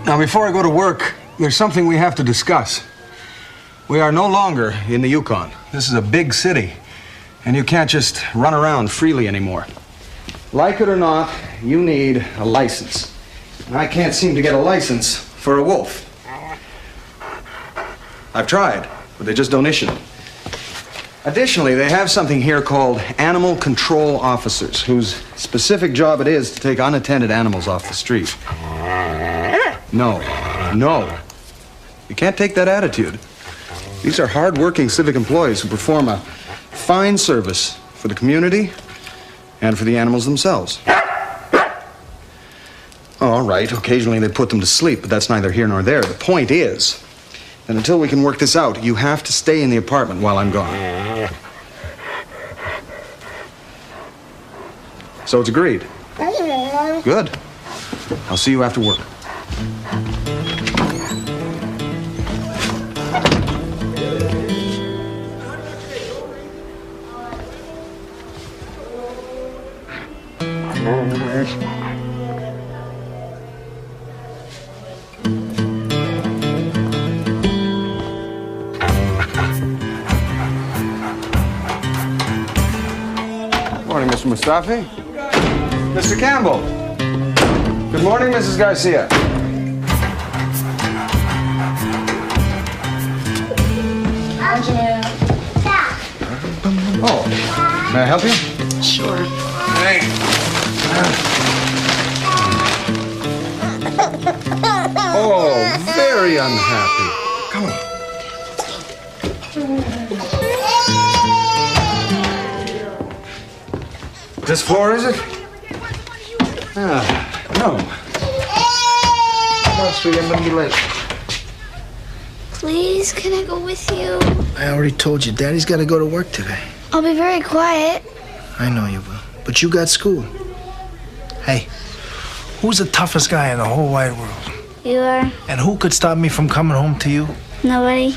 Now, before I go to work, there's something we have to discuss. We are no longer in the Yukon. This is a big city, and you can't just run around freely anymore. Like it or not, you need a license. And I can't seem to get a license for a wolf. I've tried, but they just don't issue them. Additionally, they have something here called animal control officers, whose specific job it is to take unattended animals off the street. No. You can't take that attitude. These are hard-working civic employees who perform a fine service for the community and for the animals themselves. All right, occasionally they put them to sleep, but that's neither here nor there. The point is that until we can work this out, you have to stay in the apartment while I'm gone. So it's agreed. Good. I'll see you after work. Morning, Mr. Mustafi. Mr. Campbell. Good morning, Mrs. Garcia. Oh, may I help you? Sure. Hey. Oh, very unhappy. Come on. This floor, is it? No. No, sweetie, I'm gonna be late. Please, can I go with you? I already told you, Daddy's got to go to work today. I'll be very quiet. I know you will, but you got school. Hey, who's the toughest guy in the whole wide world? You are? And who could stop me from coming home to you? Nobody.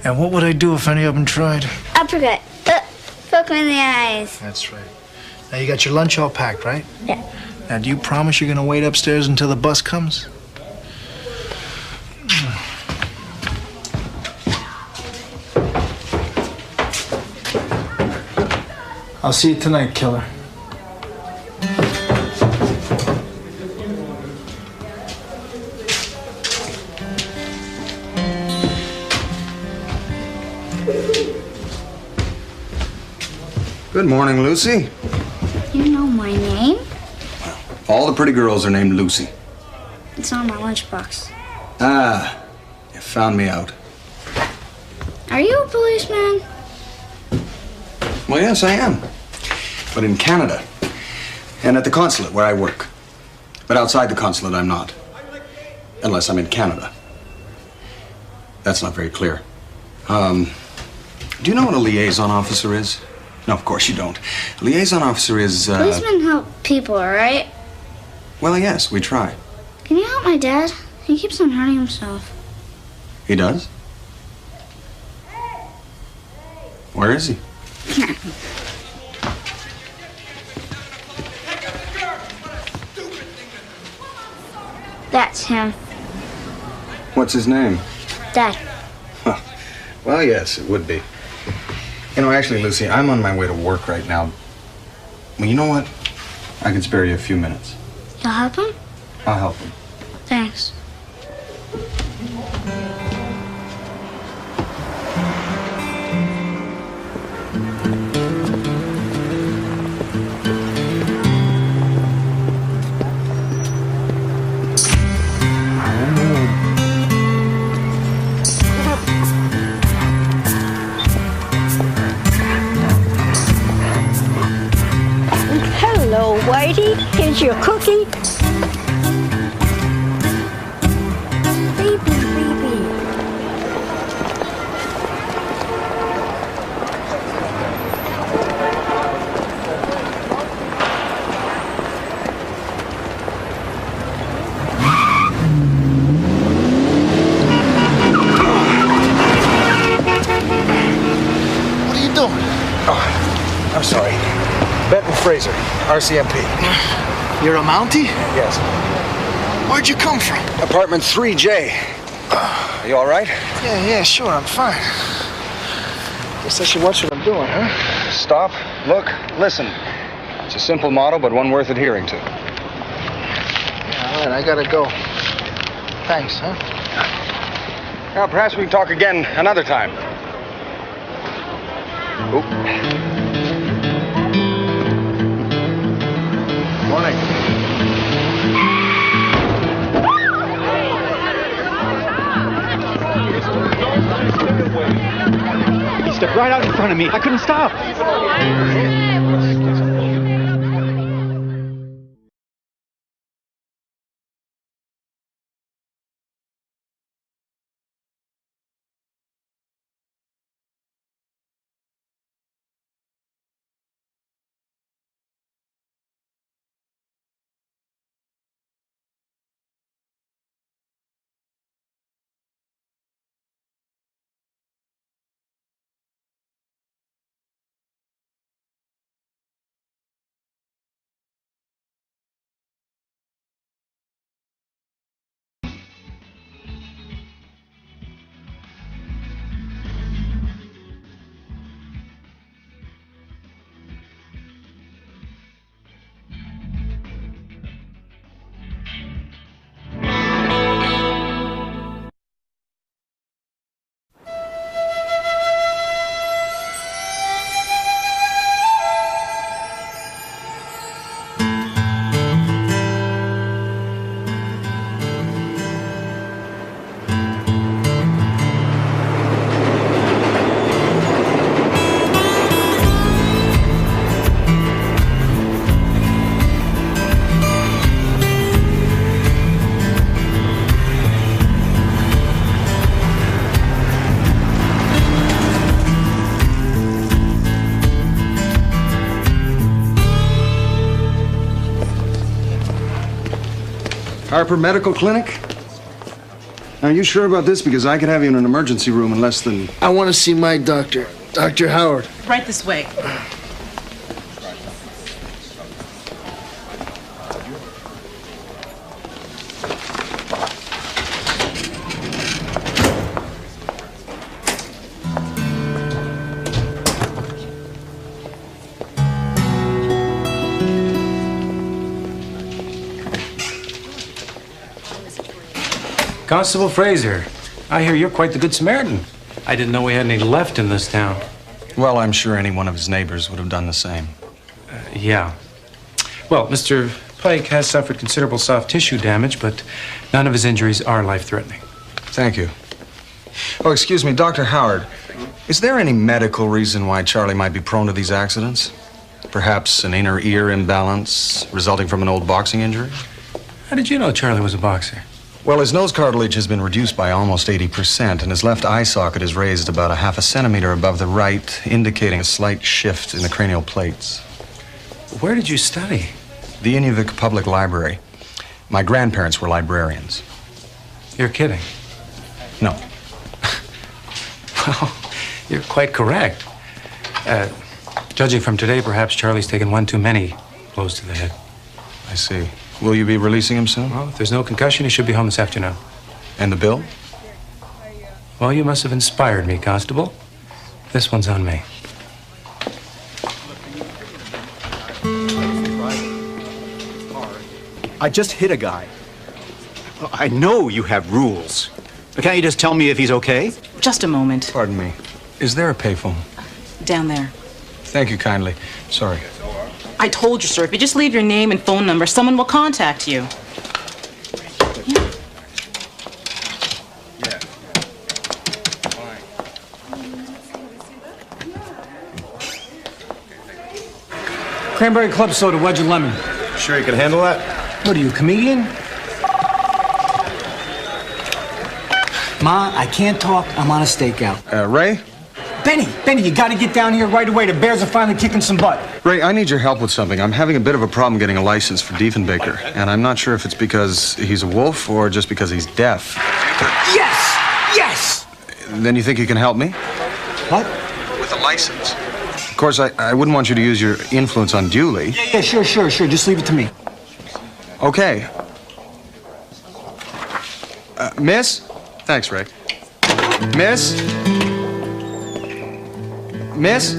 And what would I do if any of them tried? Uppercut. Poke me in the eyes. That's right. Now, you got your lunch all packed, right? Yeah. Now, do you promise you're going to wait upstairs until the bus comes? I'll see you tonight, killer. Good morning, Lucy. You know my name? All the pretty girls are named Lucy. It's on my lunchbox. Ah, you found me out. Are you a policeman? Well, yes, I am. But in Canada. And at the consulate where I work. But outside the consulate, I'm not. Unless I'm in Canada. That's not very clear. Do you know what a liaison officer is? No, of course you don't. A liaison officer is, Policemen help people, right? Well, yes, we try. Can you help my dad? He keeps on hurting himself. He does? Where is he? That's him. What's his name? Dad. Huh. Well, yes, it would be. You know, actually, Lucy, I'm on my way to work right now. Well, you know what? I can spare you a few minutes. You'll help him? I'll help him. Thanks. Hello, Whitey. Here's your cookie. Baby. I'm sorry. Benton Fraser, RCMP. You're a Mountie? Yes. Where'd you come from? Apartment 3J. Are you all right? Yeah, sure, I'm fine. Guess I should watch what I'm doing, huh? Stop, look, listen. It's a simple motto, but one worth adhering to. Yeah, all right, I gotta go. Thanks, huh? Well, perhaps we can talk again another time. Oop. Morning. He stepped right out in front of me. I couldn't stop. Harper Medical Clinic? Are you sure about this? Because I could have you in an emergency room in less than... I want to see my doctor, Dr. Howard. Right this way. Constable Fraser, I hear you're quite the good Samaritan. I didn't know we had any left in this town. Well, I'm sure any one of his neighbors would have done the same. Yeah. Well, Mr. Pike has suffered considerable soft tissue damage, but none of his injuries are life-threatening. Thank you. Oh, excuse me, Dr. Howard. Is there any medical reason why Charlie might be prone to these accidents? Perhaps an inner ear imbalance resulting from an old boxing injury? How did you know Charlie was a boxer? Well, his nose cartilage has been reduced by almost 80%, and his left eye socket is raised about a half a centimeter above the right, indicating a slight shift in the cranial plates. Where did you study? The Inuvik Public Library. My grandparents were librarians. You're kidding. No. Well, you're quite correct. Judging from today, perhaps Charlie's taken one too many blows to the head. I see. Will you be releasing him soon? Well, if there's no concussion, he should be home this afternoon. And the bill? Well, you must have inspired me, Constable. This one's on me. I just hit a guy. I know you have rules. But can't you just tell me if he's okay? Just a moment. Pardon me. Is there a payphone? Down there. Thank you kindly. Sorry. I told you, sir, if you just leave your name and phone number, someone will contact you. Cranberry club soda, wedge and lemon. Sure you can handle that? What are you, a comedian? Ma, I can't talk. I'm on a stakeout. Ray? Benny, you gotta get down here right away. The Bears are finally kicking some butt. Ray, I need your help with something. I'm having a bit of a problem getting a license for Diefenbaker, and I'm not sure if it's because he's a wolf or just because he's deaf. Yes! Then you think you can help me? What? with a license. Of course, I wouldn't want you to use your influence unduly. Yeah, sure. Just leave it to me. Okay. Miss? Thanks, Ray. Miss? Miss?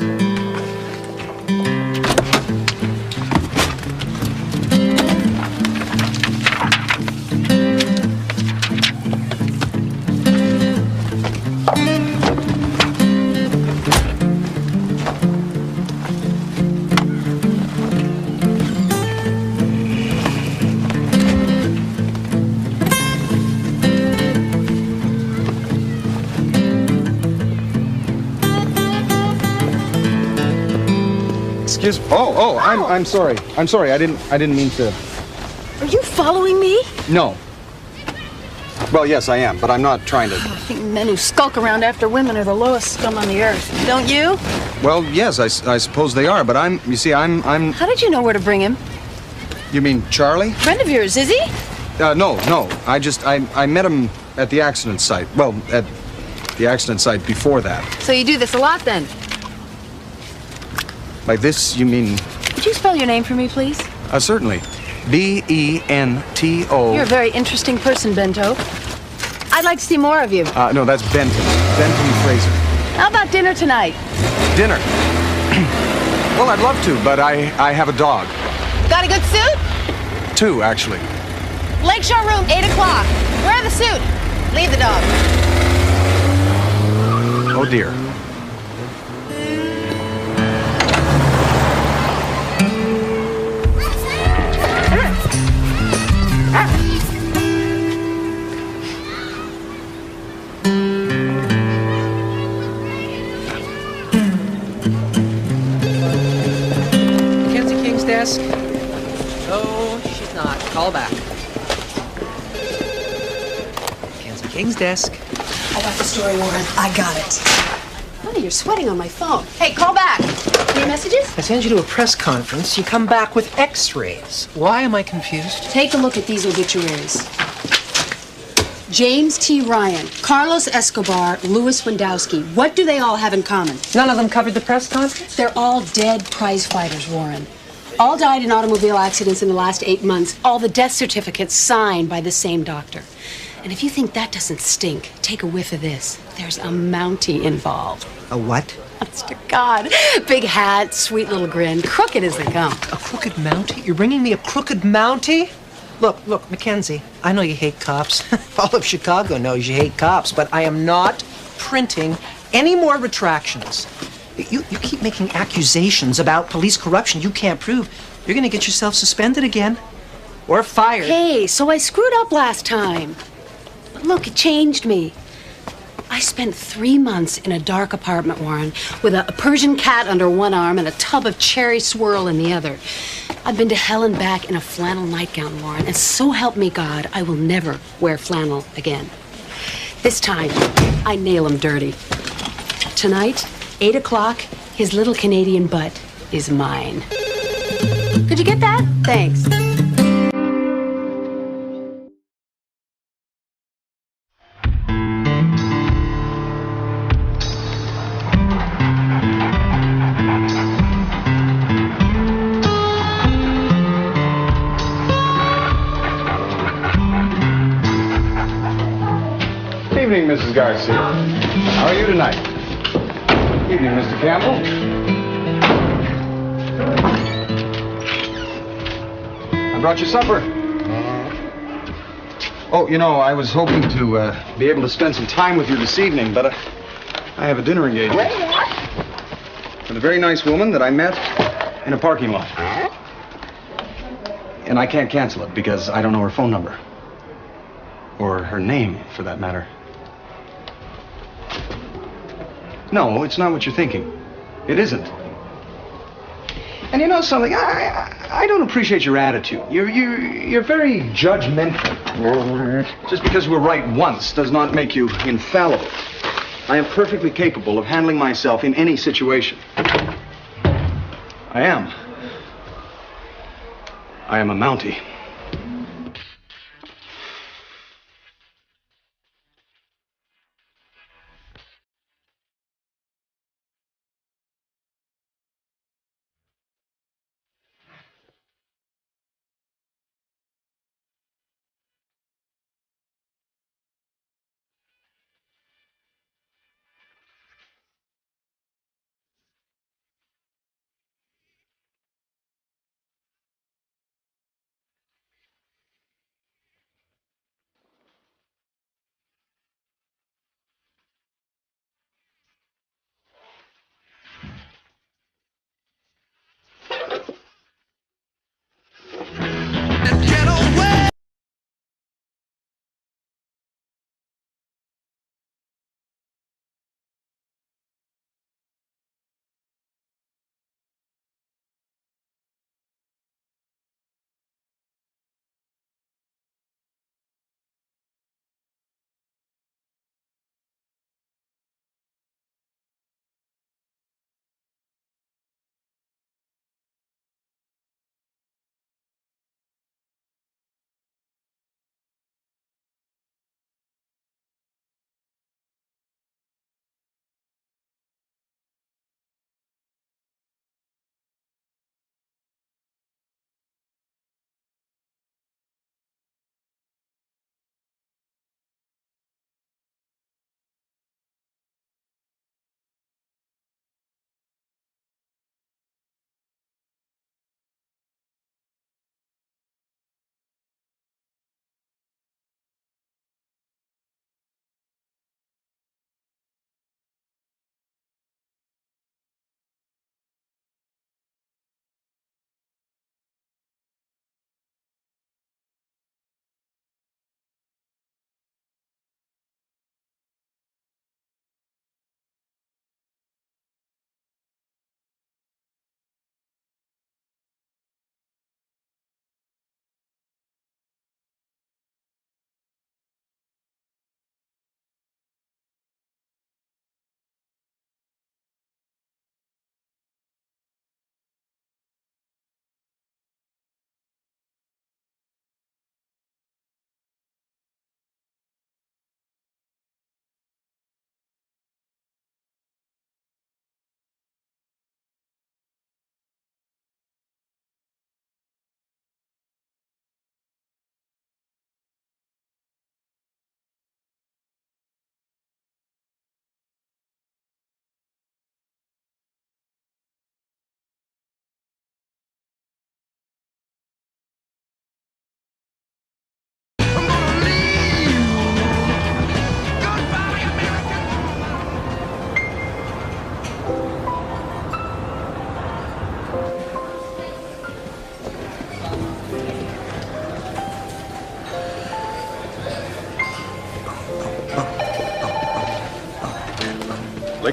Excuse me. Oh, I'm sorry. I'm sorry. I didn't mean to. Are you following me? No. Well, yes, I am, but I'm not trying to. I think men who skulk around after women are the lowest scum on the earth. Don't you? Well, yes, I suppose they are, but you see, I'm. How did you know where to bring him? You mean Charlie? Friend of yours, is he? No. I met him at the accident site. Well, at the accident site before that. So you do this a lot then? By this, you mean? Would you spell your name for me, please? Certainly. B-E-N-T-O. You're a very interesting person, Bento. I'd like to see more of you. No, that's Benton. Benton Fraser. How about dinner tonight? Dinner. Well, I'd love to, but I have a dog. Got a good suit? 2, actually. Lakeshore room, 8 o'clock. Wear the suit. Leave the dog. Oh, dear. Desk? No, she's not. Call back. Mackenzie King's desk. I got the story, Warren. I got it. Honey, you're sweating on my phone. Hey, call back. Any messages? I send you to a press conference. You come back with x-rays. Why am I confused? Take a look at these obituaries. James T. Ryan, Carlos Escobar, Louis Wendowski. What do they all have in common? None of them covered the press conference? They're all dead prize fighters, Warren. All died in automobile accidents in the last 8 months. All the death certificates signed by the same doctor. And if you think that doesn't stink, take a whiff of this. There's a Mountie involved. A what? Honest to God. Big hat, sweet little grin, crooked as they come. A crooked Mountie? You're bringing me a crooked Mountie? Look, Mackenzie, I know you hate cops. All of Chicago knows you hate cops, but I am not printing any more retractions. You keep making accusations about police corruption you can't prove. You're going to get yourself suspended again. Or fired. Hey, so I screwed up last time. But look, it changed me. I spent 3 months in a dark apartment, Warren, with a Persian cat under one arm and a tub of cherry swirl in the other. I've been to hell and back in a flannel nightgown, Warren, and so help me God, I will never wear flannel again. This time, I nail him dirty. Tonight, 8 o'clock, his little Canadian butt is mine. Could you get that? Thanks. Evening, Mrs. Garcia. How are you tonight? Evening, Mr. Campbell. I brought you supper. Oh, you know, I was hoping to be able to spend some time with you this evening, but I have a dinner engagement with a very nice woman that I met in a parking lot. And I can't cancel it because I don't know her phone number. Or her name, for that matter. No, it's not what you're thinking. It isn't. And you know something? I don't appreciate your attitude. You're very judgmental. Just because we're right once does not make you infallible. I am perfectly capable of handling myself in any situation. I am. I am a Mountie.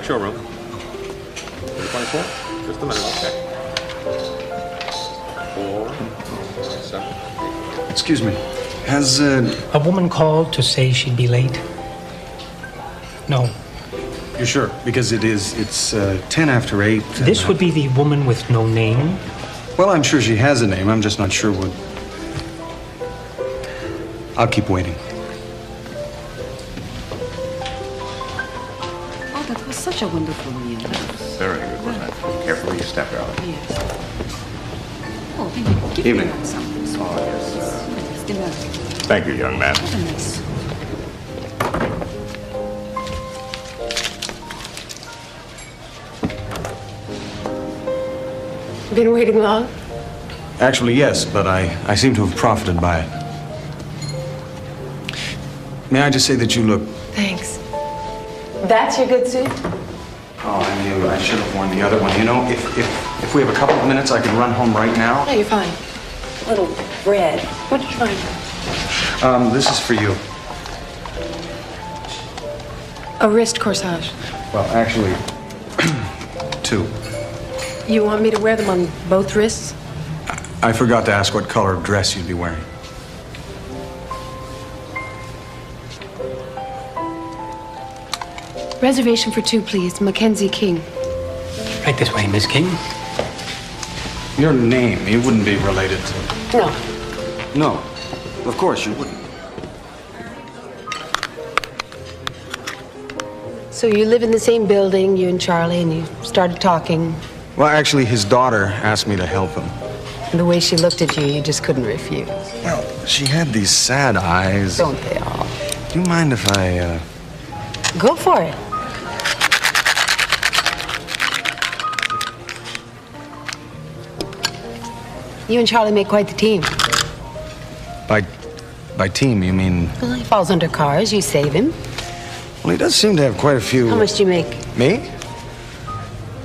showroom. 24? Just a minute, okay. 4, 7, 8. Excuse me. Has, A woman called to say she'd be late? No. You're sure? Because it's 10 after 8. This would be the woman with no name? Well, I'm sure she has a name. I'm just not sure what. I'll keep waiting. Oh, that was such a wonderful meal. Very good, wasn't it? Carefully you step out. Yes. Oh, thank you. Give Evening. me something. Oh, yes. Yes, dinner. Thank you, young man. Have a nice. Been waiting long? Actually, yes, but I seem to have profited by it. May I just say that you look. Thanks. That's your good suit? Oh, I knew I should have worn the other one. You know, if we have a couple of minutes, I could run home right now. No, you're fine. A little bread. What did you find? This is for you. A wrist corsage. Well, actually, 2. You want me to wear them on both wrists? I forgot to ask what color of dress you'd be wearing. Reservation for 2, please. Mackenzie King. Right this way, Miss King. Your name, you wouldn't be related to. No. No, of course you wouldn't. So you live in the same building, you and Charlie, and you started talking. Well, actually, his daughter asked me to help him. And the way she looked at you, you just couldn't refuse. Well, she had these sad eyes. Don't they all? Do you mind if I, Go for it. You and Charlie make quite the team. By team, you mean? Well, he falls under cars. You save him. Well, he does seem to have quite a few. How much do you make? Me?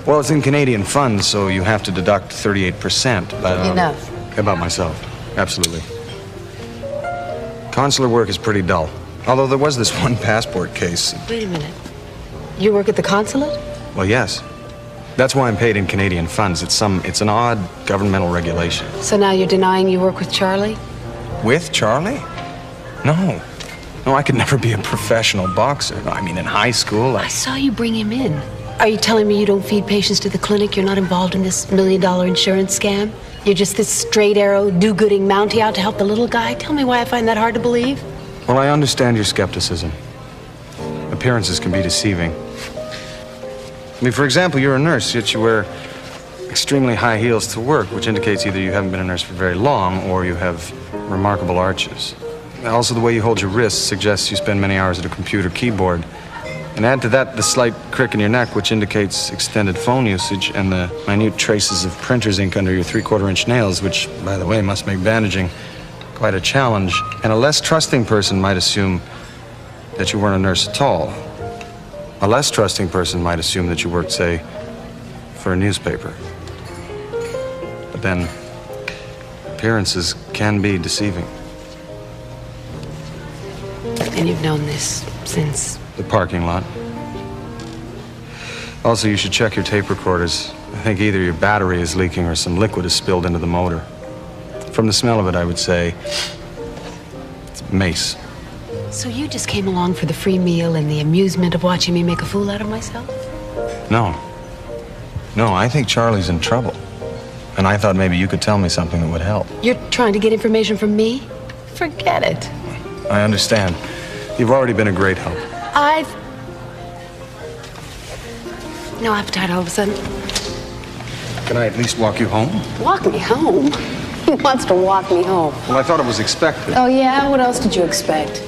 Well, it's in Canadian funds, so you have to deduct 38%. But, Enough. About myself, absolutely. Consular work is pretty dull. Although there was this one passport case. Wait a minute. You work at the consulate? Well, yes. That's why I'm paid in Canadian funds. It's an odd governmental regulation. So now you're denying you work with Charlie? With Charlie? No. No, I could never be a professional boxer. I mean, in high school, I saw you bring him in. Are you telling me you don't feed patients to the clinic? You're not involved in this $1 million insurance scam? You're just this straight arrow, do-gooding Mountie out to help the little guy? Tell me why I find that hard to believe. Well, I understand your skepticism. Appearances can be deceiving. I mean, for example, you're a nurse, yet you wear extremely high heels to work, which indicates either you haven't been a nurse for very long or you have remarkable arches. Also, the way you hold your wrists suggests you spend many hours at a computer keyboard. And add to that the slight crick in your neck, which indicates extended phone usage, and the minute traces of printer's ink under your 3/4-inch nails, which, by the way, must make bandaging quite a challenge. And a less trusting person might assume that you weren't a nurse at all. A less trusting person might assume that you worked, say, for a newspaper. But then, appearances can be deceiving. And you've known this since? The parking lot. Also, you should check your tape recorders. I think either your battery is leaking or some liquid is spilled into the motor. From the smell of it, I would say it's mace. So you just came along for the free meal and the amusement of watching me make a fool out of myself? No. No, I think Charlie's in trouble. And I thought maybe you could tell me something that would help. You're trying to get information from me? Forget it. I understand. You've already been a great help. I've no appetite all of a sudden. Can I at least walk you home? Walk me home? Who wants to walk me home? Well, I thought it was expected. Oh, yeah? What else did you expect?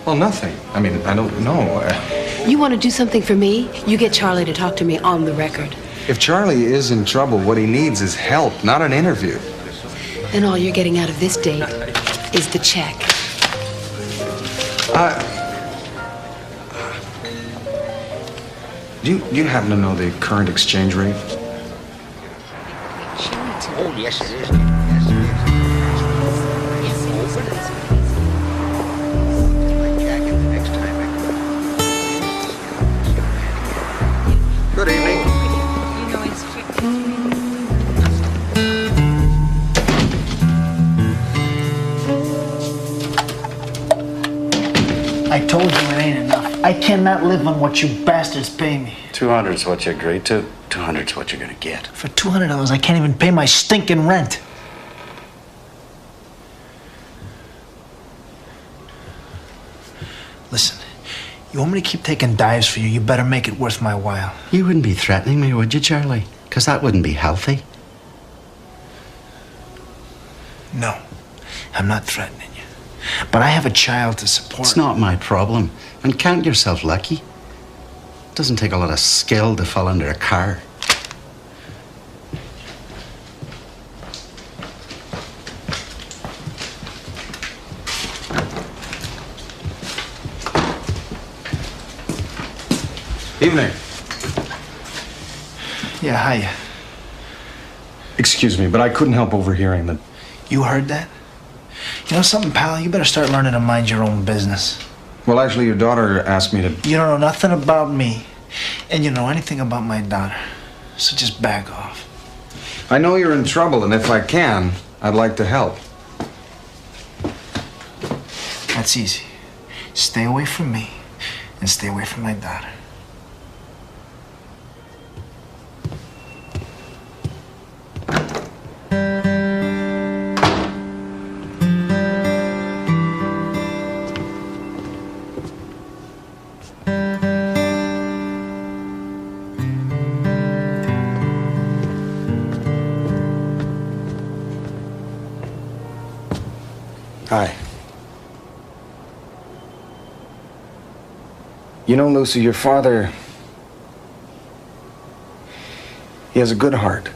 Well, nothing. I mean, I don't know. You want to do something for me? You get Charlie to talk to me on the record. If Charlie is in trouble, what he needs is help, not an interview. Then all you're getting out of this date is the check. Do you happen to know the current exchange rate? Oh, yes, it is. told you it ain't enough. I cannot live on what you bastards pay me. 200's what you agreed to. 200's what you're gonna get. For $200, I can't even pay my stinking rent. Listen, you want me to keep taking dives for you, you better make it worth my while. You wouldn't be threatening me, would you, Charlie? Because that wouldn't be healthy. No, I'm not threatening you. But I have a child to support. It's not my problem. And count yourself lucky. It doesn't take a lot of skill to fall under a car. Evening. Yeah, hiya. Excuse me, but I couldn't help overhearing that. You heard that? You know something, pal? You better start learning to mind your own business. Well, actually, your daughter asked me to... You don't know nothing about me, and you know anything about my daughter. So just back off. I know you're in trouble, and if I can, I'd like to help. That's easy. Stay away from me, and stay away from my daughter. Hi. You know, Lucy, your father... He has a good heart.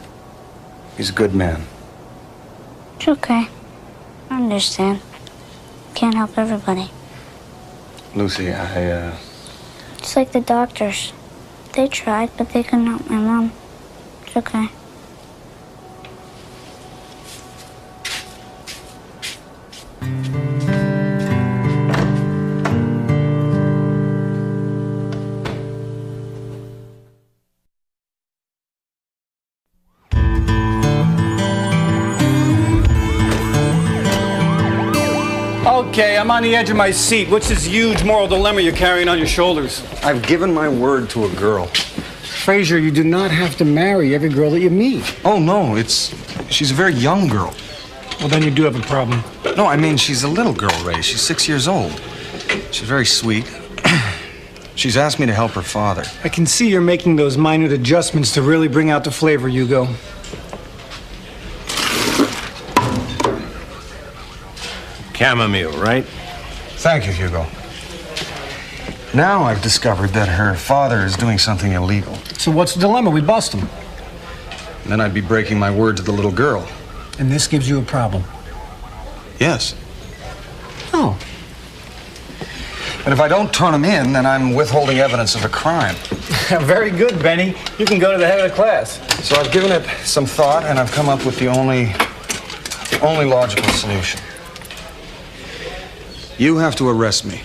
He's a good man. It's okay. I understand. Can't help everybody. Lucy, It's like the doctors. They tried, but they couldn't help my mom. It's okay. Okay, I'm on the edge of my seat. What's this huge moral dilemma you're carrying on your shoulders? I've given my word to a girl. Fraser, you do not have to marry every girl that you meet. Oh, no, she's a very young girl. Well, then you do have a problem. No, I mean, she's a little girl, Ray. She's 6 years old. She's very sweet. She's asked me to help her father. I can see you're making those minute adjustments to really bring out the flavor, Hugo. Chamomile, right? Thank you, Hugo. Now I've discovered that her father is doing something illegal. So what's the dilemma? We bust him. And then I'd be breaking my word to the little girl. And this gives you a problem? Yes. Oh. But if I don't turn him in, then I'm withholding evidence of a crime. Very good, Benny. You can go to the head of the class. So I've given it some thought, and I've come up with the only logical solution. You have to arrest me.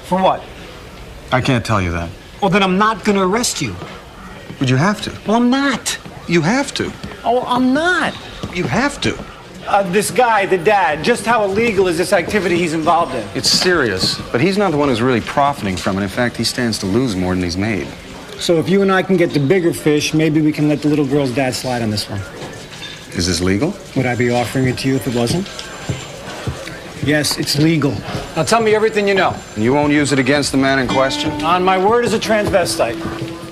For what? I can't tell you that. Well, then I'm not going to arrest you. But you have to. Well, I'm not. You have to. Oh, I'm not. You have to. This guy, the dad, just how illegal is this activity he's involved in? It's serious, but he's not the one who's really profiting from it. In fact, he stands to lose more than he's made. So if you and I can get the bigger fish, maybe we can let the little girl's dad slide on this one. Is this legal? Would I be offering it to you if it wasn't? Yes, it's legal. Now tell me everything you know. And you won't use it against the man in question? On my word as a transvestite.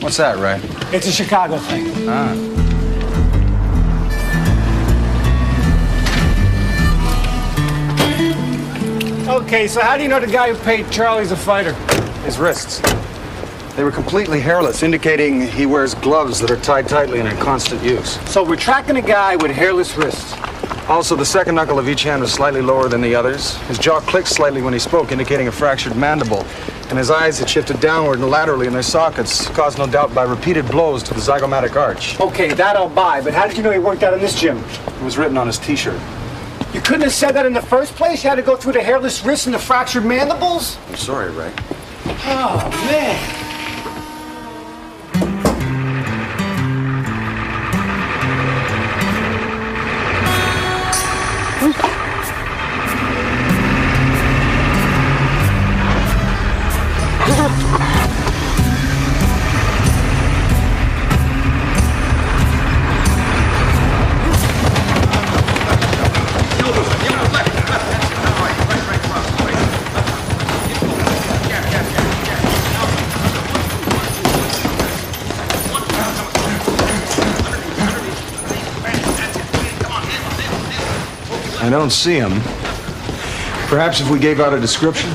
What's that, Ray? It's a Chicago thing. Ah. Okay, so how do you know the guy who paid Charlie's a fighter? His wrists. They were completely hairless, indicating he wears gloves that are tied tightly and in constant use. So we're tracking a guy with hairless wrists. Also, the second knuckle of each hand was slightly lower than the others. His jaw clicked slightly when he spoke, indicating a fractured mandible. And his eyes had shifted downward and laterally in their sockets, caused no doubt by repeated blows to the zygomatic arch. Okay, that I'll buy, but how did you know he worked out in this gym? It was written on his T-shirt. You couldn't have said that in the first place? You had to go through the hairless wrists and the fractured mandibles? I'm sorry, Ray. Oh, man. I don't see him. Perhaps if we gave out a description?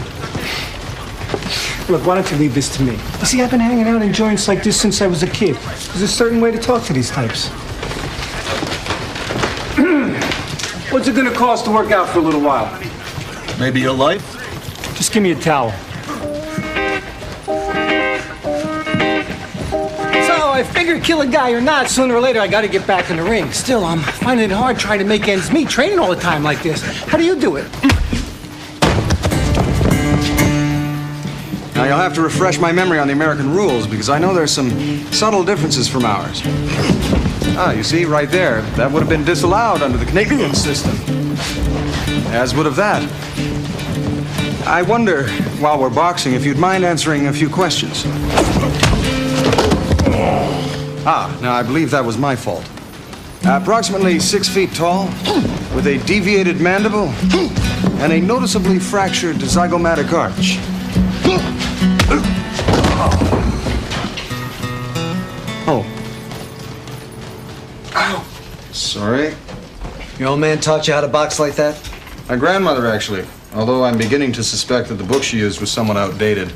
Look, why don't you leave this to me? You see, I've been hanging out in joints like this since I was a kid. There's a certain way to talk to these types. What's it gonna cost to work out for a little while? Maybe your life? Just give me a towel. So, I figure kill a guy or not, sooner or later I gotta get back in the ring. Still, I'm finding it hard trying to make ends meet, training all the time like this. How do you do it? Now, you'll have to refresh my memory on the American rules, because I know there's some subtle differences from ours. Ah, you see, right there, that would have been disallowed under the Canadian system. As would have that. I wonder, while we're boxing, if you'd mind answering a few questions. Ah, now I believe that was my fault. Approximately 6 feet tall, with a deviated mandible, and a noticeably fractured zygomatic arch. Oh. Ow. Sorry. Your old man taught you how to box like that? My grandmother, actually. Although I'm beginning to suspect that the book she used was somewhat outdated.